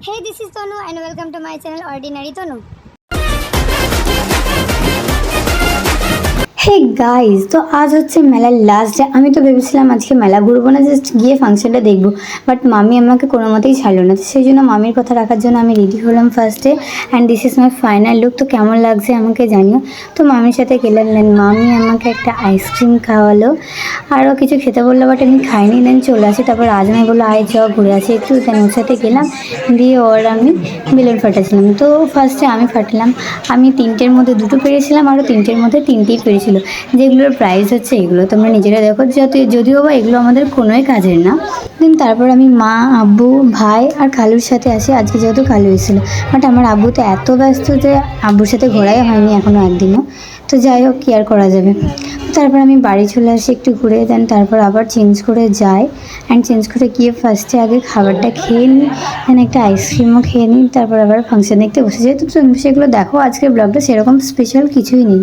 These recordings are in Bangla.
Hey, this is Tonu and welcome to my channel Ordinary Tonu. Hey guys, তো আজ হচ্ছে মেলার লাস্ট ডে। আমি তো ভেবেছিলাম আজকে মেলা ঘুরবো না, জাস্ট গিয়ে ফাংশনটা দেখবো, বাট মামি আমাকে কোনো মতেই ছাড়লো না। তো সেই জন্য মামির কথা রাখার জন্য আমি রেডি হলাম ফার্স্টে, and this is my final look. তো কেমন লাগছে আমাকে জানিও। তো মামির সাথে গেলাম, দেন মামি আমাকে একটা আইসক্রিম খাওয়ালো, আরও কিছু খেতে বললো, বাট আমি খাইনি। দেন চলে আসি। তারপর আজমাই বললো আয় যাও ঘুরে আসি একটু, দেন ওর সাথে গেলাম, দিয়ে ওর আমি বেলুন ফাটাচ্ছিলাম। তো ফার্স্টে আমি ফাটালাম, আমি 3টের মধ্যে 2টো পেরেছিলাম, আরও 3টের মধ্যে 3টেই পেরেছিল। যেগুলোর প্রাইস হচ্ছে এগুলো, তোমরা নিজেরা দেখো, যদিও বা এগুলো আমাদের কোনোই কাজের না। দেন তারপর আমি মা, আব্বু, ভাই আর কালুর সাথে আসি। আজকে যেহেতু কালু এসেছিলো, বাট আমার আব্বু তো এত ব্যস্ত যে আব্বুর সাথে ঘোরাই হয়নি এখনও একদিনও। তো যাই হোক, কি আর করা যাবে। তারপর আমি বাড়ি চলে আসি একটু ঘুরে, দেন তারপর আবার চেঞ্জ করে যাই, অ্যান্ড চেঞ্জ করে গিয়ে ফার্স্টে আগে খাবারটা খেয়ে নিই, দেন একটা আইসক্রিমও খেয়ে নিই, তারপর আবার ফাংশন দেখতে বসে যাই। তো সেগুলো দেখো, আজকের ব্লগটা সেরকম স্পেশাল কিছুই নেই।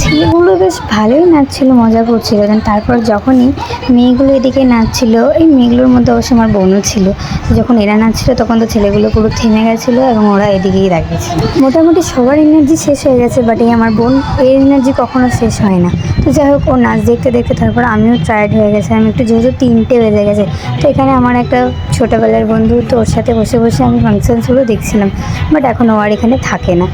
ছেলেগুলো বেশ ভালোই নাচছিল, মজা করছিল। দেন তারপর যখনই মেয়েগুলো এদিকে নাচছিল, এই মেয়েগুলোর মধ্যে অবশ্য আমার বোনও ছিল, যখন এরা নাচছিল তখন তো ছেলেগুলো পুরো থেমে গেছিলো এবং ওরা এদিকেই দাঁড়িয়েছিল। মোটামুটি সবার এনার্জি শেষ হয়ে গেছে, বাট এই আমার বোন, এর এনার্জি কখনো শেষ হয় না। তো যাই হোক, ও নাচ দেখতে দেখতে তারপর আমিও টায়ার্ড হয়ে গেছি। আমি একটু, যেহেতু 3টে বেজে গেছে, তো এখানে আমার একটা ছোটোবেলার বন্ধু, তো ওর সাথে বসে বসে আমি ফাংশনসগুলো দেখছিলাম, বাট এখন ও আর এখানে থাকে না।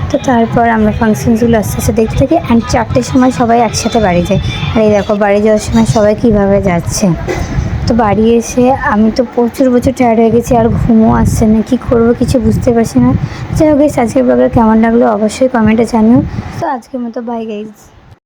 তো তারপর আমরা ফাংশনসগুলো আস্তে আস্তে দেখতে থাকি, অ্যান্ড 4টের সময় সবাই একসাথে বাড়ি যায়। আর এই দেখো, বাড়ি যাওয়ার সময় সবাই কীভাবে যাচ্ছে। তো বাড়ি এসে আমি তো প্রচুর টায়ার্ড হয়ে গেছি, আর ঘুমও আসছে না, কী করবো কিছু বুঝতে পারছি না। যাই হোক গাইস, আজকের ব্লগটা কেমন লাগলো অবশ্যই কমেন্টে জানিও। তো আজকের মতো বাই গাইজ।